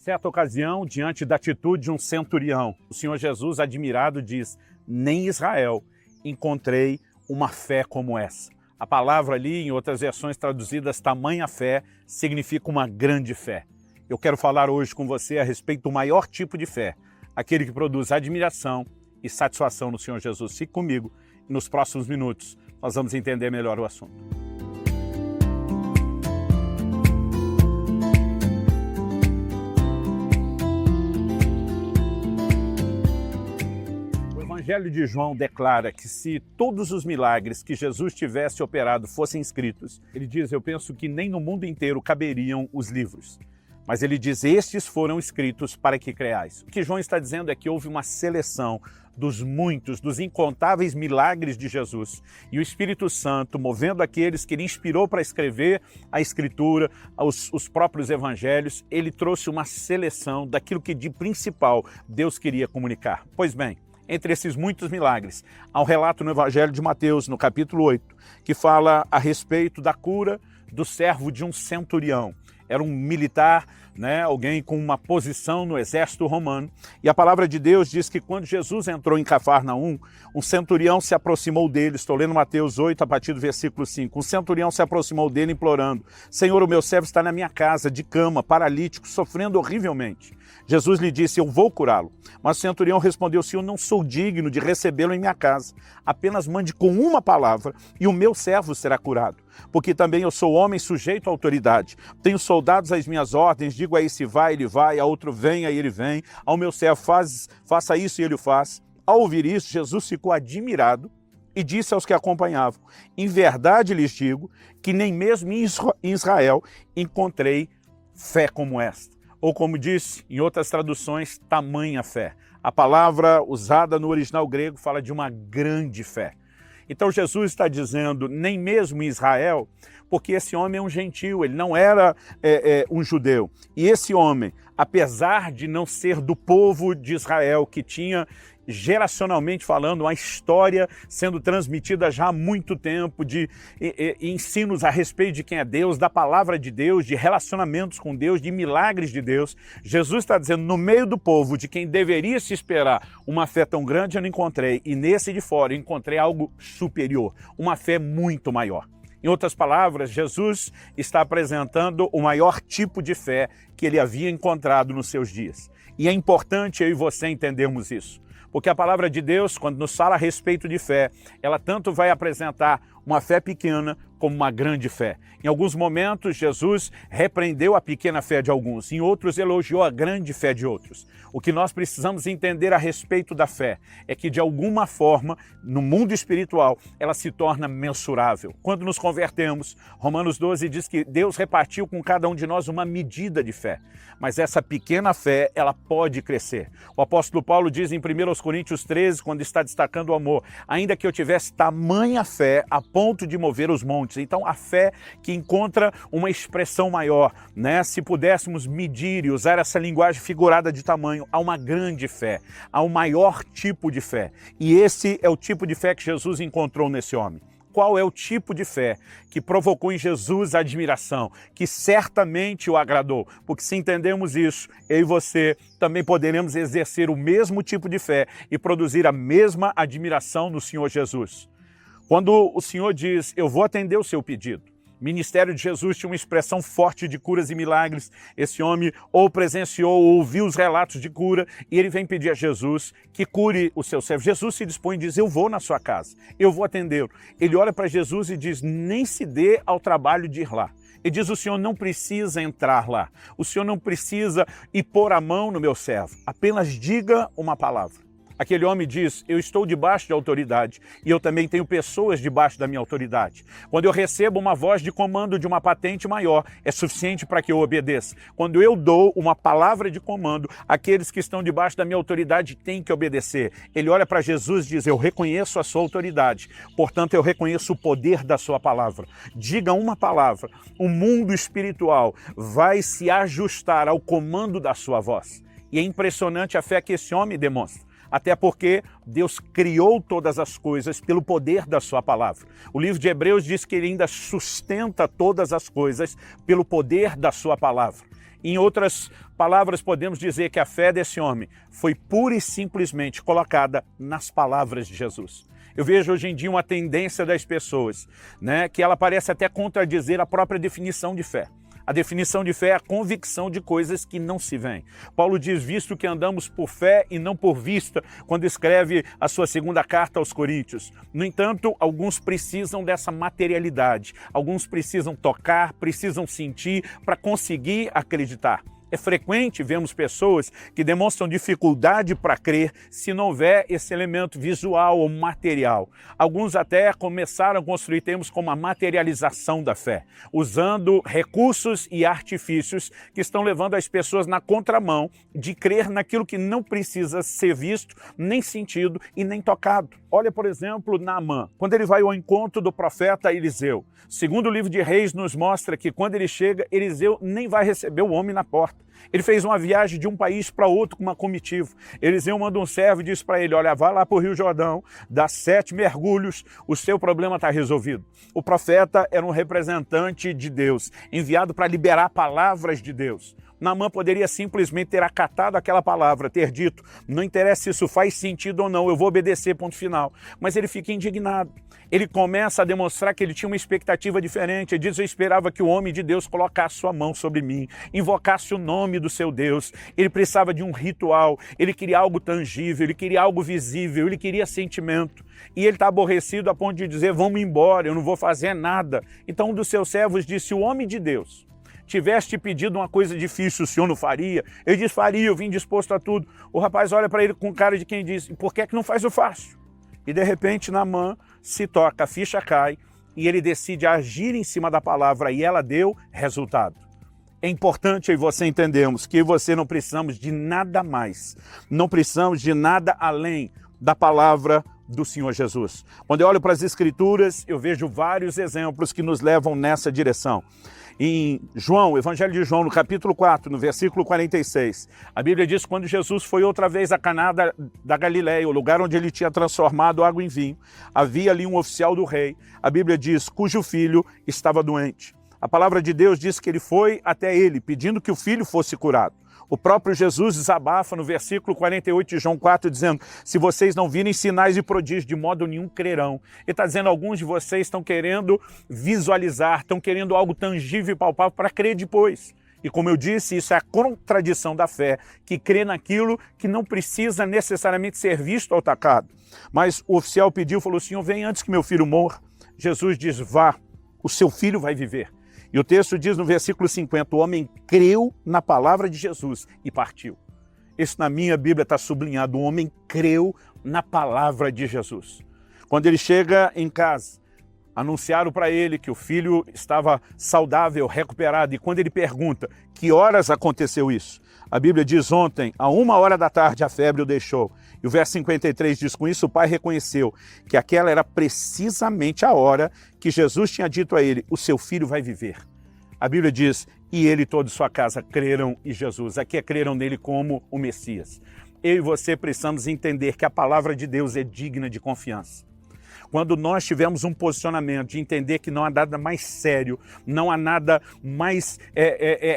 Certa ocasião, diante da atitude de um centurião, o Senhor Jesus, admirado, diz: nem em Israel encontrei uma fé como essa. A palavra ali, em outras versões traduzidas, tamanha fé, significa uma grande fé. Eu quero falar hoje com você a respeito do maior tipo de fé, aquele que produz admiração e satisfação no Senhor Jesus. Fique comigo e nos próximos minutos nós vamos entender melhor o assunto. O Evangelho de João declara que se todos os milagres que Jesus tivesse operado fossem escritos, ele diz, eu penso que nem no mundo inteiro caberiam os livros. Mas ele diz, estes foram escritos para que creais. O que João está dizendo é que houve uma seleção dos muitos, dos incontáveis milagres de Jesus. E o Espírito Santo, movendo aqueles que ele inspirou para escrever a Escritura, os próprios Evangelhos, ele trouxe uma seleção daquilo que de principal Deus queria comunicar. Pois bem, entre esses muitos milagres, há um relato no Evangelho de Mateus, no capítulo 8, que fala a respeito da cura do servo de um centurião. Era um militar, alguém com uma posição no exército romano. E a palavra de Deus diz que quando Jesus entrou em Cafarnaum, um centurião se aproximou dele. Estou lendo Mateus 8, a partir do versículo 5. Um centurião se aproximou dele implorando: Senhor, o meu servo está na minha casa, de cama, paralítico, sofrendo horrivelmente. Jesus lhe disse, eu vou curá-lo. Mas o centurião respondeu, Senhor, não sou digno de recebê-lo em minha casa. Apenas mande com uma palavra e o meu servo será curado. Porque também eu sou homem sujeito à autoridade. Tenho soldados às minhas ordens, digo a esse vai, ele vai, a outro vem, aí ele vem. Ao meu servo faça isso e ele o faz. Ao ouvir isso, Jesus ficou admirado e disse aos que acompanhavam, em verdade lhes digo que nem mesmo em Israel encontrei fé como esta. Ou como disse em outras traduções, tamanha fé. A palavra usada no original grego fala de uma grande fé. Então Jesus está dizendo, nem mesmo em Israel, porque esse homem é um gentio, ele não era um judeu. E esse homem, apesar de não ser do povo de Israel, que tinha, geracionalmente falando, uma história sendo transmitida já há muito tempo, de ensinos a respeito de quem é Deus, da palavra de Deus, de relacionamentos com Deus, de milagres de Deus, Jesus está dizendo, no meio do povo, de quem deveria se esperar uma fé tão grande, eu não encontrei. E nesse de fora eu encontrei algo superior, uma fé muito maior. Em outras palavras, Jesus está apresentando o maior tipo de fé que ele havia encontrado nos seus dias. E é importante eu e você entendermos isso. Porque a palavra de Deus, quando nos fala a respeito de fé, ela tanto vai apresentar uma fé pequena como uma grande fé. Em alguns momentos, Jesus repreendeu a pequena fé de alguns, em outros elogiou a grande fé de outros. O que nós precisamos entender a respeito da fé é que, de alguma forma, no mundo espiritual, ela se torna mensurável. Quando nos convertemos, Romanos 12 diz que Deus repartiu com cada um de nós uma medida de fé. Mas essa pequena fé, ela pode crescer. O apóstolo Paulo diz em 1 Coríntios 13, quando está destacando o amor, ainda que eu tivesse tamanha fé a ponto de mover os montes. Então, a fé que encontra uma expressão maior, Se pudéssemos medir e usar essa linguagem figurada de tamanho, há uma grande fé, há um maior tipo de fé. E esse é o tipo de fé que Jesus encontrou nesse homem. Qual é o tipo de fé que provocou em Jesus a admiração, que certamente o agradou? Porque se entendermos isso, eu e você também poderemos exercer o mesmo tipo de fé e produzir a mesma admiração no Senhor Jesus. Quando o Senhor diz, eu vou atender o seu pedido, o ministério de Jesus tinha uma expressão forte de curas e milagres. Esse homem ou presenciou ou ouviu os relatos de cura e ele vem pedir a Jesus que cure o seu servo. Jesus se dispõe e diz, eu vou na sua casa, eu vou atendê-lo. Ele olha para Jesus e diz, nem se dê ao trabalho de ir lá. Ele diz, o Senhor não precisa entrar lá, o Senhor não precisa ir pôr a mão no meu servo, apenas diga uma palavra. Aquele homem diz, eu estou debaixo de autoridade e eu também tenho pessoas debaixo da minha autoridade. Quando eu recebo uma voz de comando de uma patente maior, é suficiente para que eu obedeça. Quando eu dou uma palavra de comando, aqueles que estão debaixo da minha autoridade têm que obedecer. Ele olha para Jesus e diz, eu reconheço a sua autoridade, portanto eu reconheço o poder da sua palavra. Diga uma palavra, o mundo espiritual vai se ajustar ao comando da sua voz. E é impressionante a fé que esse homem demonstra. Até porque Deus criou todas as coisas pelo poder da sua palavra. O livro de Hebreus diz que ele ainda sustenta todas as coisas pelo poder da sua palavra. Em outras palavras, podemos dizer que a fé desse homem foi pura e simplesmente colocada nas palavras de Jesus. Eu vejo hoje em dia uma tendência das pessoas, né, que ela parece até contradizer a própria definição de fé. A definição de fé é a convicção de coisas que não se veem. Paulo diz, visto que andamos por fé e não por vista, quando escreve a sua segunda carta aos Coríntios. No entanto, alguns precisam dessa materialidade. Alguns precisam tocar, precisam sentir para conseguir acreditar. É frequente vermos pessoas que demonstram dificuldade para crer se não houver esse elemento visual ou material. Alguns até começaram a construir termos como a materialização da fé, usando recursos e artifícios que estão levando as pessoas na contramão de crer naquilo que não precisa ser visto, nem sentido e nem tocado. Olha, por exemplo, Naamã, quando ele vai ao encontro do profeta Eliseu. Segundo o livro de Reis nos mostra que quando ele chega, Eliseu nem vai receber o homem na porta. Ele fez uma viagem de um país para outro com uma comitiva. Eliseu manda um servo e diz para ele, olha, vá lá para o Rio Jordão, dá 7 mergulhos, o seu problema está resolvido. O profeta era um representante de Deus, enviado para liberar palavras de Deus. Naamã poderia simplesmente ter acatado aquela palavra, ter dito, não interessa se isso faz sentido ou não, eu vou obedecer, ponto final. Mas ele fica indignado. Ele começa a demonstrar que ele tinha uma expectativa diferente. Ele diz, eu esperava que o homem de Deus colocasse sua mão sobre mim, invocasse o nome do seu Deus. Ele precisava de um ritual, ele queria algo tangível, ele queria algo visível, ele queria sentimento. E ele está aborrecido a ponto de dizer, vamos embora, eu não vou fazer nada. Então um dos seus servos disse, o homem de Deus tivesse te pedido uma coisa difícil, o senhor não faria? Ele diz, faria, eu vim disposto a tudo. O rapaz olha para ele com cara de quem diz, por que não faz o fácil? E de repente Naamã se toca, a ficha cai e ele decide agir em cima da palavra e ela deu resultado. É importante eu e você entendermos que eu e você não precisamos de nada mais, não precisamos de nada além da palavra do Senhor Jesus. Quando eu olho para as Escrituras, eu vejo vários exemplos que nos levam nessa direção. Em João, Evangelho de João, no capítulo 4, no versículo 46, a Bíblia diz que quando Jesus foi outra vez a Caná da Galileia, o lugar onde ele tinha transformado água em vinho, havia ali um oficial do rei, a Bíblia diz, cujo filho estava doente. A palavra de Deus diz que ele foi até ele, pedindo que o filho fosse curado. O próprio Jesus desabafa no versículo 48 de João 4, dizendo, se vocês não virem sinais e prodígios, de modo nenhum crerão. Ele está dizendo, alguns de vocês estão querendo visualizar, estão querendo algo tangível e palpável para crer depois. E como eu disse, isso é a contradição da fé, que crê naquilo que não precisa necessariamente ser visto ou tocado. Mas o oficial pediu, falou, Senhor, vem antes que meu filho morra. Jesus diz, vá, o seu filho vai viver. E o texto diz no versículo 50, o homem creu na palavra de Jesus e partiu. Isso na minha Bíblia está sublinhado, o homem creu na palavra de Jesus. Quando ele chega em casa, anunciaram para ele que o filho estava saudável, recuperado, e quando ele pergunta, que horas aconteceu isso? A Bíblia diz ontem, a 13h a febre o deixou. E o verso 53 diz, com isso o pai reconheceu que aquela era precisamente a hora que Jesus tinha dito a ele, o seu filho vai viver. A Bíblia diz, e ele e toda sua casa creram em Jesus. Aqui é creram nele como o Messias. Eu e você precisamos entender que a palavra de Deus é digna de confiança. Quando nós tivermos um posicionamento de entender que não há nada mais sério, não há nada mais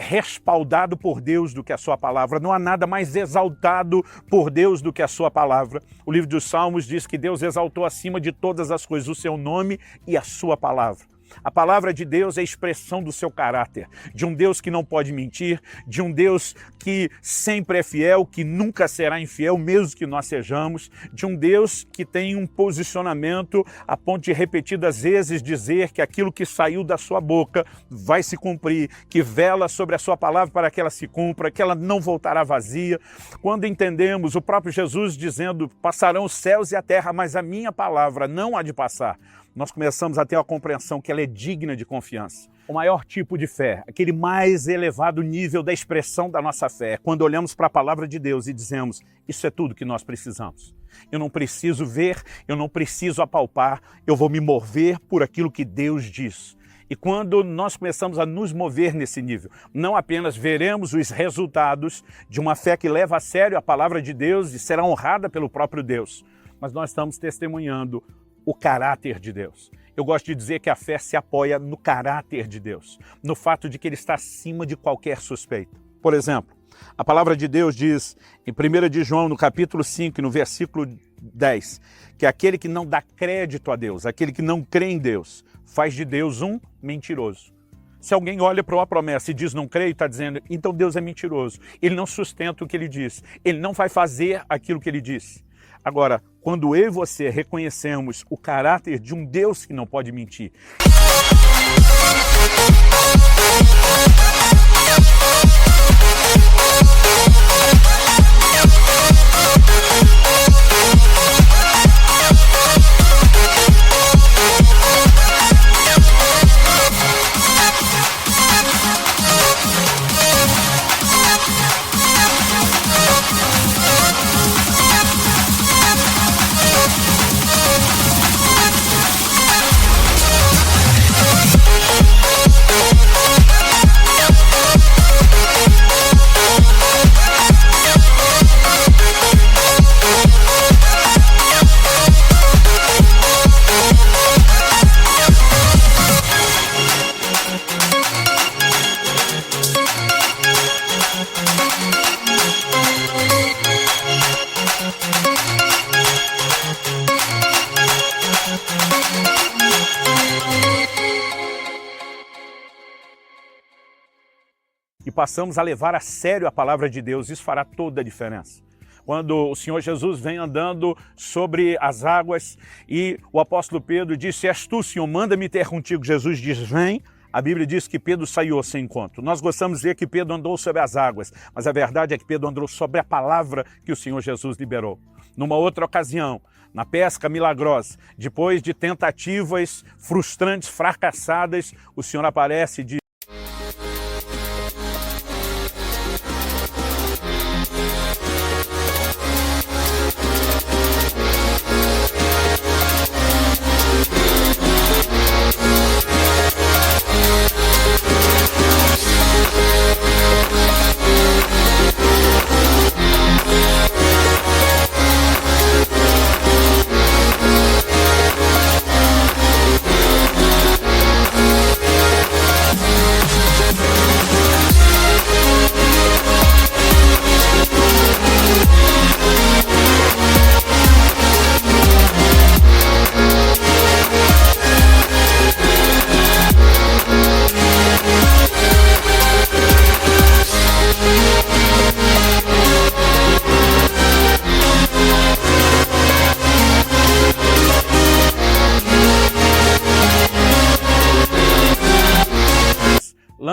respaldado por Deus do que a sua palavra, não há nada mais exaltado por Deus do que a sua palavra. O livro dos Salmos diz que Deus exaltou acima de todas as coisas o seu nome e a sua palavra. A palavra de Deus é a expressão do seu caráter, de um Deus que não pode mentir, de um Deus que sempre é fiel, que nunca será infiel, mesmo que nós sejamos, de um Deus que tem um posicionamento a ponto de repetidas vezes dizer que aquilo que saiu da sua boca vai se cumprir, que vela sobre a sua palavra para que ela se cumpra, que ela não voltará vazia. Quando entendemos o próprio Jesus dizendo, passarão os céus e a terra, mas a minha palavra não há de passar, nós começamos a ter a compreensão que ela é digna de confiança. O maior tipo de fé, aquele mais elevado nível da expressão da nossa fé, é quando olhamos para a palavra de Deus e dizemos, isso é tudo que nós precisamos. Eu não preciso ver, eu não preciso apalpar, eu vou me mover por aquilo que Deus diz. E quando nós começamos a nos mover nesse nível, não apenas veremos os resultados de uma fé que leva a sério a palavra de Deus e será honrada pelo próprio Deus, mas nós estamos testemunhando o caráter de Deus. Eu gosto de dizer que a fé se apoia no caráter de Deus, no fato de que ele está acima de qualquer suspeita. Por exemplo, a palavra de Deus diz em 1 de João, no capítulo 5, no versículo 10, que aquele que não dá crédito a Deus, aquele que não crê em Deus, faz de Deus um mentiroso. Se alguém olha para uma promessa e diz não creio, está dizendo, então Deus é mentiroso. Ele não sustenta o que ele diz. Ele não vai fazer aquilo que ele disse. Agora, quando eu e você reconhecemos o caráter de um Deus que não pode mentir, e passamos a levar a sério a palavra de Deus, isso fará toda a diferença. Quando o Senhor Jesus vem andando sobre as águas e o apóstolo Pedro disse, és tu, Senhor, manda-me ter contigo. Jesus diz, vem. A Bíblia diz que Pedro saiu ao seu encontro. Nós gostamos de dizer que Pedro andou sobre as águas, mas a verdade é que Pedro andou sobre a palavra que o Senhor Jesus liberou. Numa outra ocasião, na pesca milagrosa, depois de tentativas frustrantes, fracassadas, o Senhor aparece e diz,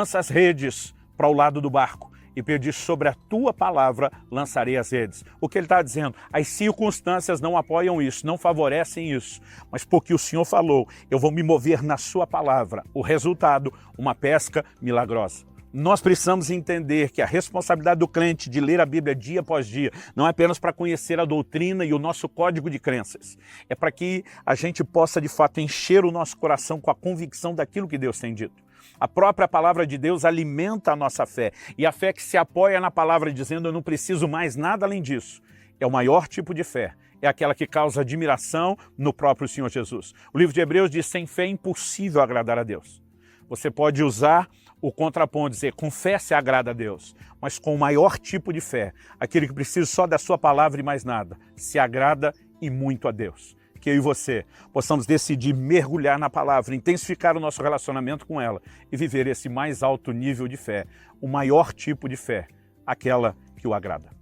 lança as redes para o lado do barco. E Pedro diz, sobre a tua palavra lançarei as redes. O que ele está dizendo? As circunstâncias não apoiam isso, não favorecem isso. Mas porque o Senhor falou, eu vou me mover na sua palavra. O resultado, uma pesca milagrosa. Nós precisamos entender que a responsabilidade do crente de ler a Bíblia dia após dia não é apenas para conhecer a doutrina e o nosso código de crenças. É para que a gente possa, de fato, encher o nosso coração com a convicção daquilo que Deus tem dito. A própria palavra de Deus alimenta a nossa fé. E a fé que se apoia na palavra dizendo eu não preciso mais nada além disso. É o maior tipo de fé. É aquela que causa admiração no próprio Senhor Jesus. O livro de Hebreus diz, sem fé é impossível agradar a Deus. Você pode usar o contraponto, dizer, com fé se agrada a Deus. Mas com o maior tipo de fé, aquele que precisa só da sua palavra e mais nada, se agrada e muito a Deus. Que eu e você possamos decidir mergulhar na palavra, intensificar o nosso relacionamento com ela e viver esse mais alto nível de fé, o maior tipo de fé, aquela que o agrada.